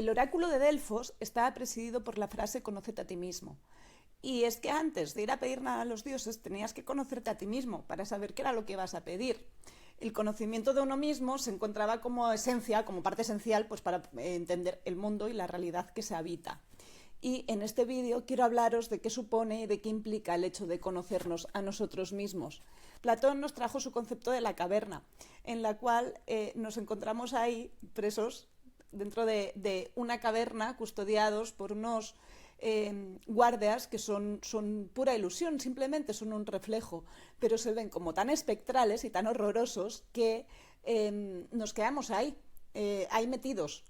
El oráculo de Delfos estaba presidido por la frase «conócete a ti mismo». Y es que antes de ir a pedir nada a los dioses tenías que conocerte a ti mismo para saber qué era lo que ibas a pedir. El conocimiento de uno mismo se encontraba como esencia, como parte esencial, pues para entender el mundo y la realidad que se habita. Y en este vídeo quiero hablaros de qué supone y de qué implica el hecho de conocernos a nosotros mismos. Platón nos trajo su concepto de la caverna, en la cual nos encontramos ahí presos dentro de una caverna, custodiados por unos guardias que son pura ilusión, simplemente son un reflejo, pero se ven como tan espectrales y tan horrorosos que nos quedamos ahí metidos,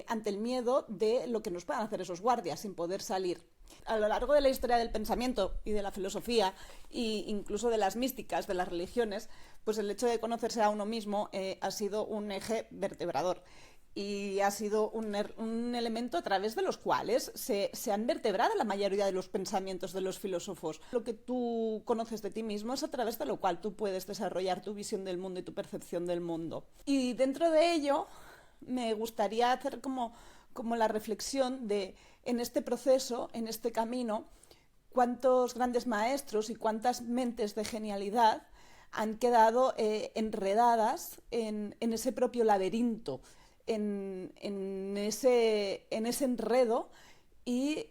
ante el miedo de lo que nos puedan hacer esos guardias sin poder salir. A lo largo de la historia del pensamiento y de la filosofía e incluso de las místicas, de las religiones, pues el hecho de conocerse a uno mismo ha sido un eje vertebrador y ha sido un elemento a través de los cuales se han vertebrado la mayoría de los pensamientos de los filósofos. Lo que tú conoces de ti mismo es a través de lo cual tú puedes desarrollar tu visión del mundo y tu percepción del mundo. Y dentro de ello me gustaría hacer como la reflexión de, en este proceso, en este camino, cuántos grandes maestros y cuántas mentes de genialidad han quedado enredadas en ese propio laberinto, en ese enredo y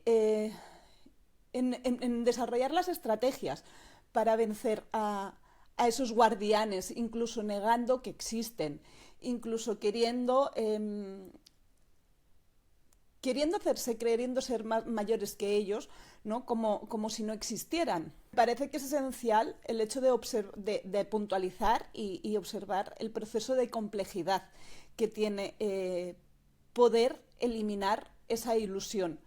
en desarrollar las estrategias para vencer a esos guardianes, incluso negando que existen, incluso queriendo hacerse, queriendo ser mayores que ellos, ¿no? Como si no existieran. Parece que es esencial el hecho de puntualizar y observar el proceso de complejidad que tiene poder eliminar esa ilusión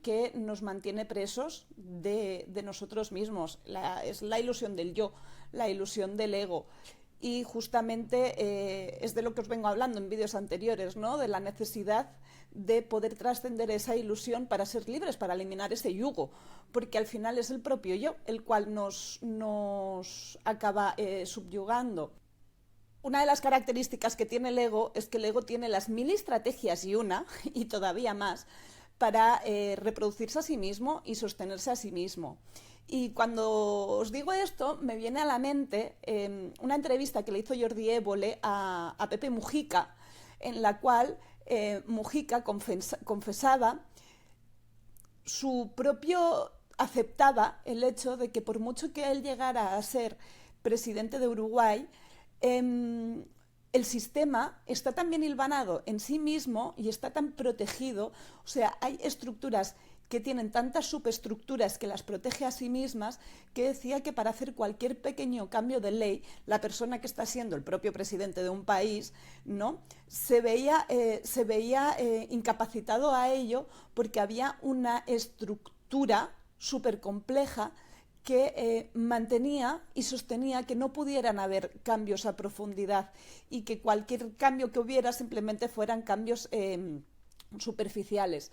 que nos mantiene presos de nosotros mismos. Es la ilusión del yo, la ilusión del ego. Y justamente es de lo que os vengo hablando en vídeos anteriores, ¿no? De la necesidad de poder trascender esa ilusión para ser libres, para eliminar ese yugo, porque al final es el propio yo el cual nos acaba subyugando. Una de las características que tiene el ego es que el ego tiene las 1000 estrategias y todavía más, para reproducirse a sí mismo y sostenerse a sí mismo. Y cuando os digo esto, me viene a la mente una entrevista que le hizo Jordi Évole a Pepe Mujica, en la cual Mujica confesaba aceptaba el hecho de que por mucho que él llegara a ser presidente de Uruguay, el sistema está tan bien hilvanado en sí mismo y está tan protegido, o sea, hay estructuras que tienen tantas subestructuras que las protege a sí mismas, que decía que para hacer cualquier pequeño cambio de ley, la persona que está siendo el propio presidente de un país, ¿no?, se veía incapacitado a ello porque había una estructura súper compleja que mantenía y sostenía que no pudieran haber cambios a profundidad y que cualquier cambio que hubiera simplemente fueran cambios superficiales.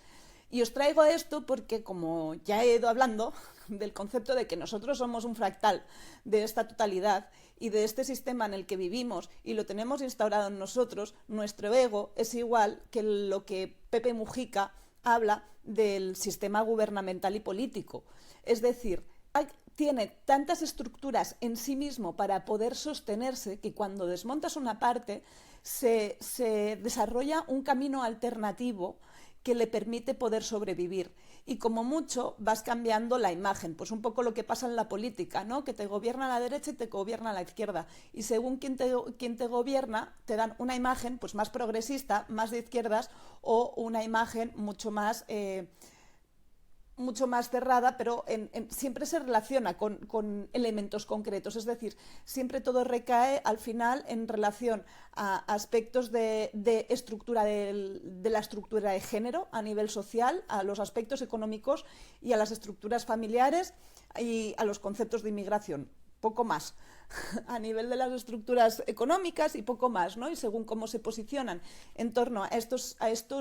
Y os traigo esto porque, como ya he ido hablando del concepto de que nosotros somos un fractal de esta totalidad y de este sistema en el que vivimos y lo tenemos instaurado en nosotros, nuestro ego es igual que lo que Pepe Mujica habla del sistema gubernamental y político. Es decir, tiene tantas estructuras en sí mismo para poder sostenerse que cuando desmontas una parte se desarrolla un camino alternativo que le permite poder sobrevivir. Y como mucho vas cambiando la imagen, pues un poco lo que pasa en la política, ¿no?, que te gobierna a la derecha y te gobierna a la izquierda. Y según quién te gobierna, te dan una imagen pues más progresista, más de izquierdas, o una imagen mucho más cerrada, pero siempre se relaciona con elementos concretos, es decir, siempre todo recae al final en relación a aspectos de estructura de la estructura de género a nivel social, a los aspectos económicos y a las estructuras familiares y a los conceptos de inmigración. Poco más a nivel de las estructuras económicas y poco más, ¿no? Y según cómo se posicionan en torno a estos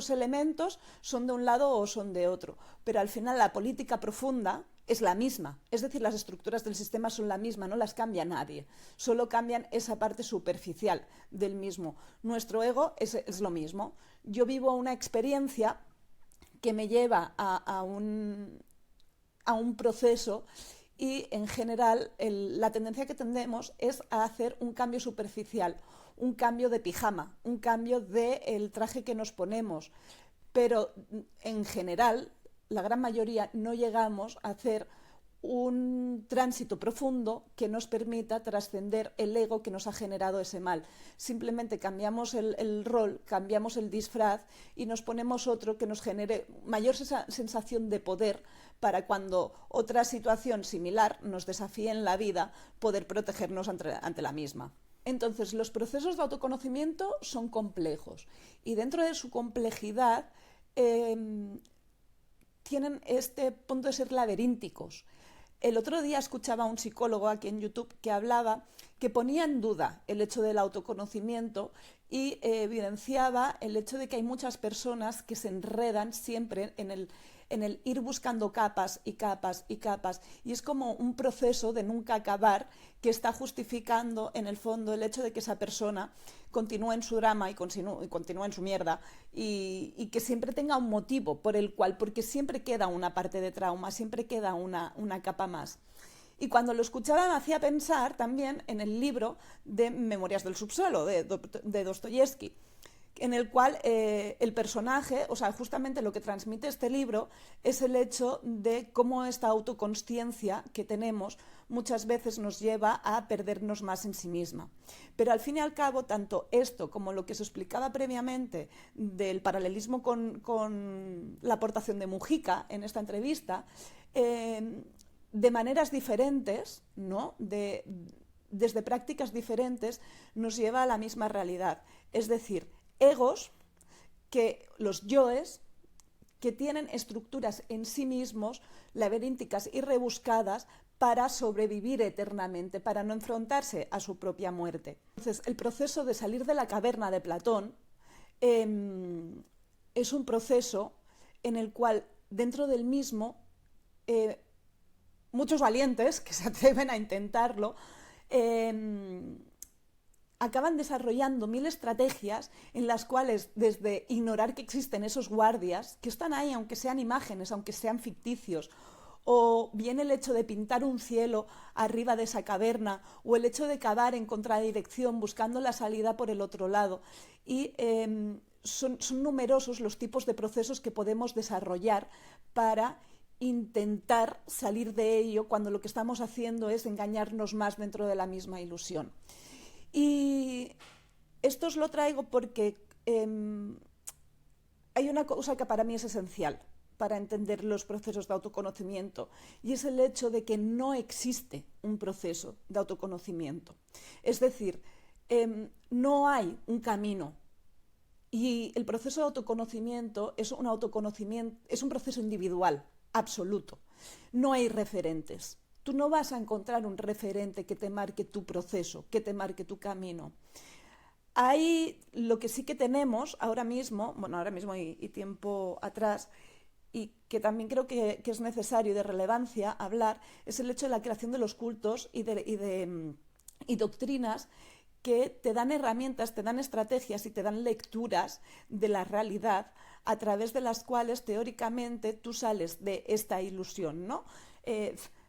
elementos, son de un lado o son de otro. Pero al final la política profunda es la misma, es decir, las estructuras del sistema son la misma, no las cambia nadie, solo cambian esa parte superficial del mismo. Nuestro ego es lo mismo. yo vivo una experiencia que me lleva a un proceso y en general la tendencia que tendemos es a hacer un cambio superficial, un cambio de pijama, un cambio del traje que nos ponemos, pero en general la gran mayoría no llegamos a hacer un tránsito profundo que nos permita trascender el ego que nos ha generado ese mal. Simplemente cambiamos el rol, cambiamos el disfraz y nos ponemos otro que nos genere mayor sensación de poder para cuando otra situación similar nos desafíe en la vida, poder protegernos ante la misma. Entonces, los procesos de autoconocimiento son complejos y dentro de su complejidad tienen este punto de ser laberínticos. El otro día escuchaba a un psicólogo aquí en YouTube que hablaba, que ponía en duda el hecho del autoconocimiento y evidenciaba el hecho de que hay muchas personas que se enredan siempre en el ir buscando capas y capas y capas, y es como un proceso de nunca acabar que está justificando en el fondo el hecho de que esa persona continúe en su drama y continúe en su mierda y que siempre tenga un motivo por el cual, porque siempre queda una parte de trauma, siempre queda una capa más. Y cuando lo escuchaba me hacía pensar también en el libro de Memorias del subsuelo de Dostoyevsky, en el cual el personaje, o sea, justamente lo que transmite este libro es el hecho de cómo esta autoconsciencia que tenemos muchas veces nos lleva a perdernos más en sí misma. Pero al fin y al cabo, tanto esto como lo que se explicaba previamente del paralelismo con la aportación de Mujica en esta entrevista, de maneras diferentes, ¿no? Desde prácticas diferentes, nos lleva a la misma realidad. Es decir, egos, los yoes, que tienen estructuras en sí mismos laberínticas y rebuscadas para sobrevivir eternamente, para no enfrentarse a su propia muerte. Entonces, el proceso de salir de la caverna de Platón es un proceso en el cual, dentro del mismo, muchos valientes que se atreven a intentarlo, acaban desarrollando 1000 estrategias en las cuales, desde ignorar que existen esos guardias, que están ahí aunque sean imágenes, aunque sean ficticios, o bien el hecho de pintar un cielo arriba de esa caverna, o el hecho de cavar en contradirección buscando la salida por el otro lado. Y son numerosos los tipos de procesos que podemos desarrollar para intentar salir de ello cuando lo que estamos haciendo es engañarnos más dentro de la misma ilusión. Y esto os lo traigo porque hay una cosa que para mí es esencial para entender los procesos de autoconocimiento, y es el hecho de que no existe un proceso de autoconocimiento. Es decir, no hay un camino, y el proceso de autoconocimiento es un proceso individual, absoluto. No hay referentes. Tú no vas a encontrar un referente que te marque tu proceso, que te marque tu camino. Hay lo que sí que tenemos ahora mismo y tiempo atrás, y que también creo que es necesario y de relevancia hablar, es el hecho de la creación de los cultos y doctrinas que te dan herramientas, te dan estrategias y te dan lecturas de la realidad a través de las cuales teóricamente tú sales de esta ilusión, ¿no?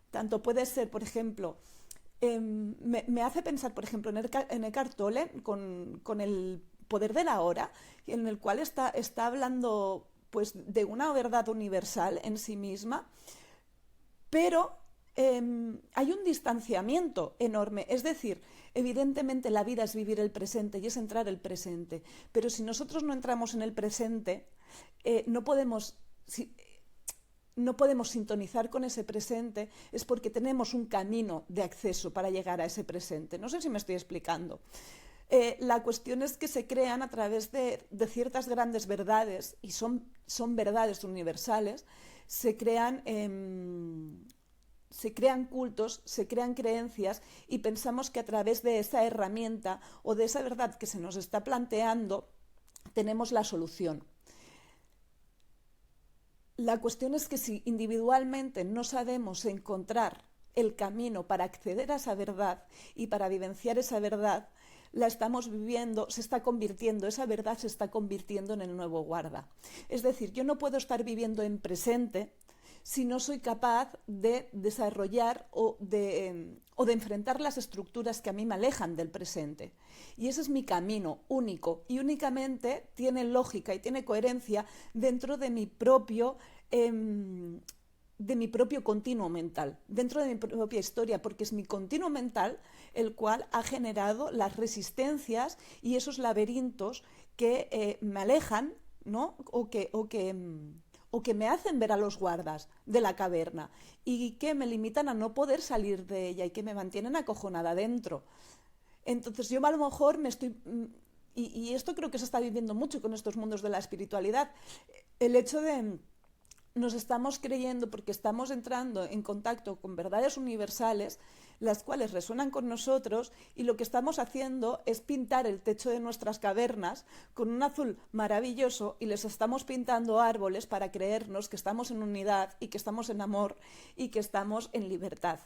Tanto puede ser, por ejemplo, me hace pensar, por ejemplo, en Eckhart Tolle con el poder de la hora, en el cual está hablando pues de una verdad universal en sí misma, pero hay un distanciamiento enorme. Es decir, evidentemente la vida es vivir el presente y es entrar el presente, pero si nosotros no entramos en el presente, no podemos sintonizar con ese presente, es porque tenemos un camino de acceso para llegar a ese presente. No sé si me estoy explicando. La cuestión es que se crean a través de ciertas grandes verdades, y son verdades universales, se crean cultos, se crean creencias, y pensamos que a través de esa herramienta o de esa verdad que se nos está planteando tenemos la solución. La cuestión es que si individualmente no sabemos encontrar el camino para acceder a esa verdad y para vivenciar esa verdad, la estamos viviendo, se está convirtiendo, esa verdad se está convirtiendo en el nuevo guarda. Es decir, yo no puedo estar viviendo en presente si no soy capaz de desarrollar o de enfrentar las estructuras que a mí me alejan del presente. Y ese es mi camino único y únicamente tiene lógica y tiene coherencia dentro de mi propio continuo mental, dentro de mi propia historia, porque es mi continuo mental el cual ha generado las resistencias y esos laberintos que me alejan, ¿no? o que me hacen ver a los guardas de la caverna y que me limitan a no poder salir de ella y que me mantienen acojonada dentro. Entonces yo a lo mejor me estoy... Y esto creo que se está viviendo mucho con estos mundos de la espiritualidad. El hecho de... Nos estamos creyendo, porque estamos entrando en contacto con verdades universales, las cuales resuenan con nosotros, y lo que estamos haciendo es pintar el techo de nuestras cavernas con un azul maravilloso y les estamos pintando árboles para creernos que estamos en unidad y que estamos en amor y que estamos en libertad.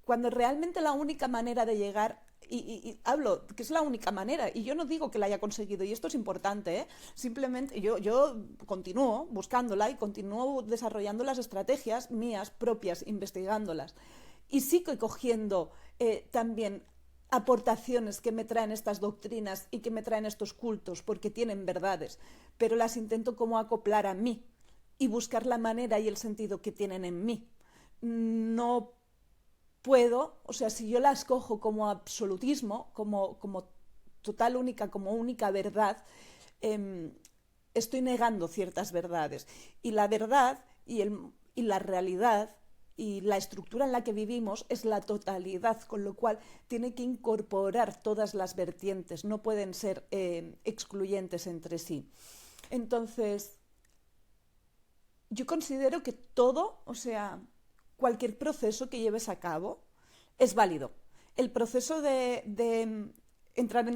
Cuando realmente la única manera de llegar, y hablo que es la única manera, y yo no digo que la haya conseguido, y esto es importante, ¿eh? Simplemente yo continúo buscándola y continúo desarrollando las estrategias mías propias, investigándolas, y sigo cogiendo también aportaciones que me traen estas doctrinas y que me traen estos cultos, porque tienen verdades, pero las intento como acoplar a mí y buscar la manera y el sentido que tienen en mí. No puedo, o sea, si yo las cojo como absolutismo, como total única, como única verdad, estoy negando ciertas verdades. Y la verdad y la realidad y la estructura en la que vivimos es la totalidad, con lo cual tiene que incorporar todas las vertientes, no pueden ser excluyentes entre sí. Entonces, yo considero que todo, o sea, cualquier proceso que lleves a cabo es válido. El proceso de entrar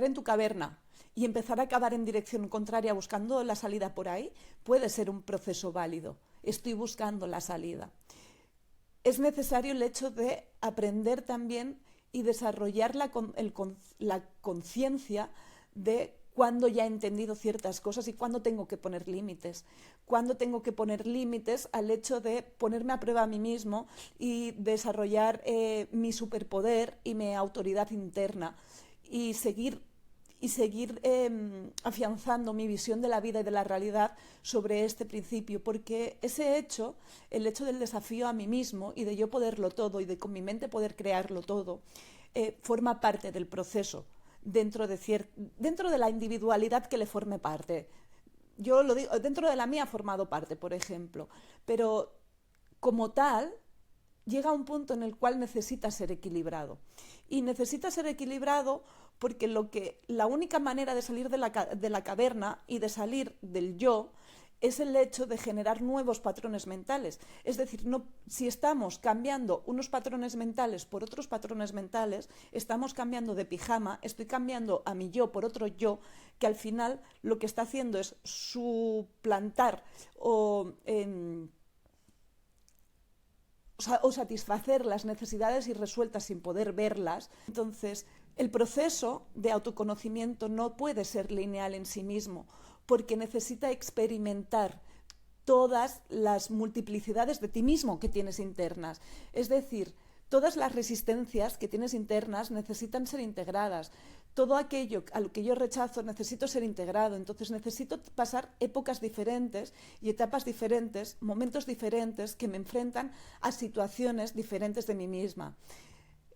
en tu caverna y empezar a cavar en dirección contraria buscando la salida por ahí puede ser un proceso válido. Estoy buscando la salida. Es necesario el hecho de aprender también y desarrollar la conciencia de cuándo ya he entendido ciertas cosas y cuándo tengo que poner límites. Cuándo tengo que poner límites al hecho de ponerme a prueba a mí mismo y desarrollar mi superpoder y mi autoridad interna y seguir afianzando mi visión de la vida y de la realidad sobre este principio, porque ese hecho, el hecho del desafío a mí mismo y de yo poderlo todo y de con mi mente poder crearlo todo, forma parte del proceso dentro de la individualidad que le forme parte. Yo lo digo, dentro de la mía ha formado parte, por ejemplo, pero como tal llega un punto en el cual necesita ser equilibrado. Y necesita ser equilibrado porque la única manera de salir de la caverna y de salir del yo es el hecho de generar nuevos patrones mentales. Es decir, si estamos cambiando unos patrones mentales por otros patrones mentales, estamos cambiando de pijama, estoy cambiando a mi yo por otro yo, que al final lo que está haciendo es suplantar o satisfacer las necesidades irresueltas sin poder verlas. Entonces, el proceso de autoconocimiento no puede ser lineal en sí mismo, porque necesita experimentar todas las multiplicidades de ti mismo que tienes internas. Es decir, todas las resistencias que tienes internas necesitan ser integradas. Todo aquello a lo que yo rechazo necesito ser integrado. Entonces necesito pasar épocas diferentes y etapas diferentes, momentos diferentes que me enfrentan a situaciones diferentes de mí misma.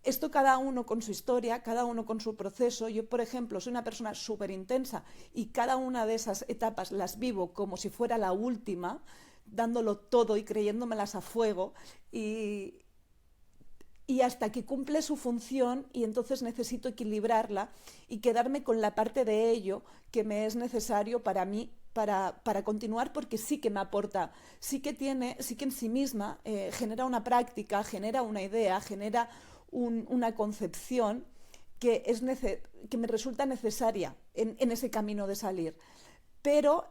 Esto cada uno con su historia, cada uno con su proceso. Yo, por ejemplo, soy una persona súper intensa y cada una de esas etapas las vivo como si fuera la última, dándolo todo y creyéndomelas a fuego y hasta que cumple su función, y entonces necesito equilibrarla y quedarme con la parte de ello que me es necesario para mí para continuar, porque sí que me aporta, sí que en sí misma genera una práctica, genera una idea, genera una concepción que me resulta necesaria en ese camino de salir. Pero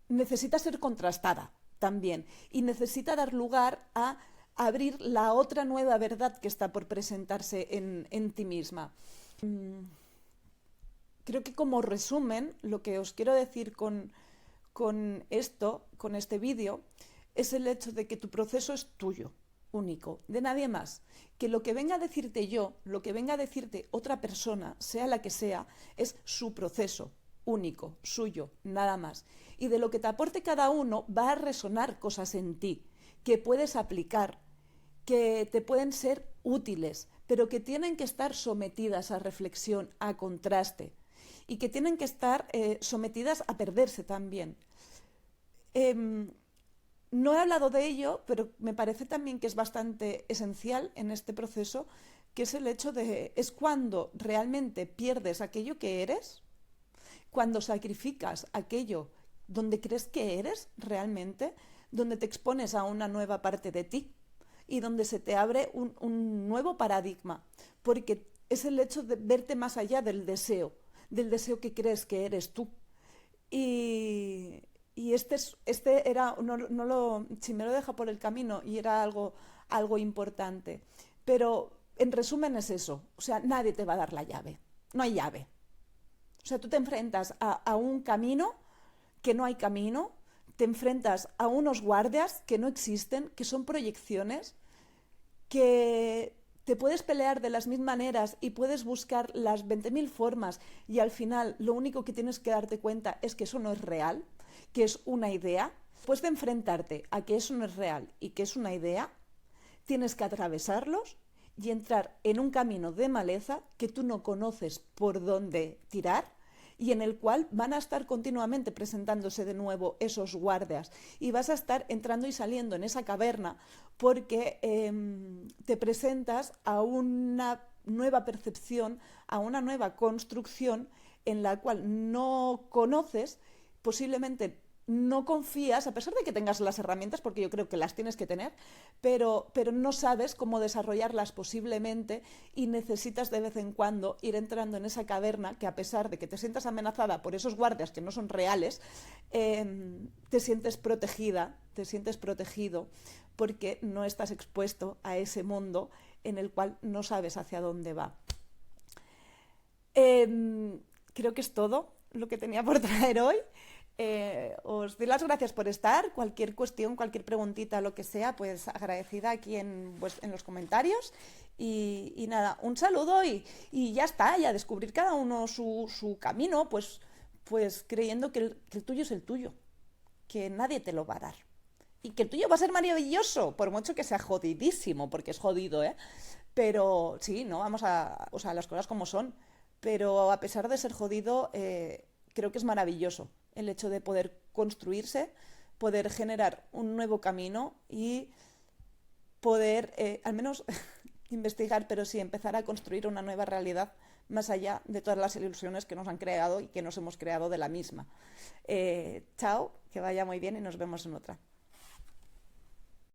necesita ser contrastada también y necesita dar lugar a abrir la otra nueva verdad que está por presentarse en ti misma. Creo que como resumen, lo que os quiero decir con esto, con este vídeo, es el hecho de que tu proceso es tuyo, único, de nadie más. Que lo que venga a decirte yo, lo que venga a decirte otra persona, sea la que sea, es su proceso, único, suyo, nada más. Y de lo que te aporte cada uno va a resonar cosas en ti que puedes aplicar, que te pueden ser útiles, pero que tienen que estar sometidas a reflexión, a contraste, y que tienen que estar sometidas a perderse también. No he hablado de ello, pero me parece también que es bastante esencial en este proceso, que es el hecho de, es cuando realmente pierdes aquello que eres, cuando sacrificas aquello donde crees que eres realmente, donde te expones a una nueva parte de ti y donde se te abre un nuevo paradigma, porque es el hecho de verte más allá del deseo que crees que eres tú. Y este era, si me lo deja por el camino, y era algo importante. Pero en resumen es eso, o sea, nadie te va a dar la llave, no hay llave. O sea, tú te enfrentas a un camino que no hay camino, te enfrentas a unos guardias que no existen, que son proyecciones, que te puedes pelear de las mil maneras y puedes buscar las 20.000 formas y al final lo único que tienes que darte cuenta es que eso no es real, que es una idea. Después de enfrentarte a que eso no es real y que es una idea, tienes que atravesarlos y entrar en un camino de maleza que tú no conoces por dónde tirar y en el cual van a estar continuamente presentándose de nuevo esos guardias y vas a estar entrando y saliendo en esa caverna porque te presentas a una nueva percepción, a una nueva construcción en la cual no conoces, posiblemente no confías, a pesar de que tengas las herramientas, porque yo creo que las tienes que tener, pero no sabes cómo desarrollarlas posiblemente y necesitas de vez en cuando ir entrando en esa caverna que, a pesar de que te sientas amenazada por esos guardias que no son reales, te sientes protegida, te sientes protegido porque no estás expuesto a ese mundo en el cual no sabes hacia dónde va. Creo que es todo lo que tenía por traer hoy. Os doy las gracias por estar. Cualquier cuestión, cualquier preguntita, lo que sea, pues agradecida aquí en los comentarios. Y nada, un saludo y ya está, y a descubrir cada uno su camino, pues creyendo que el tuyo es el tuyo, que nadie te lo va a dar. Y que el tuyo va a ser maravilloso, por mucho que sea jodidísimo, porque es jodido, ¿eh? Pero sí, no, o sea, las cosas como son. Pero a pesar de ser jodido, creo que es maravilloso el hecho de poder construirse, poder generar un nuevo camino y poder, al menos, investigar, pero sí empezar a construir una nueva realidad más allá de todas las ilusiones que nos han creado y que nos hemos creado de la misma. Chao, que vaya muy bien y nos vemos en otra.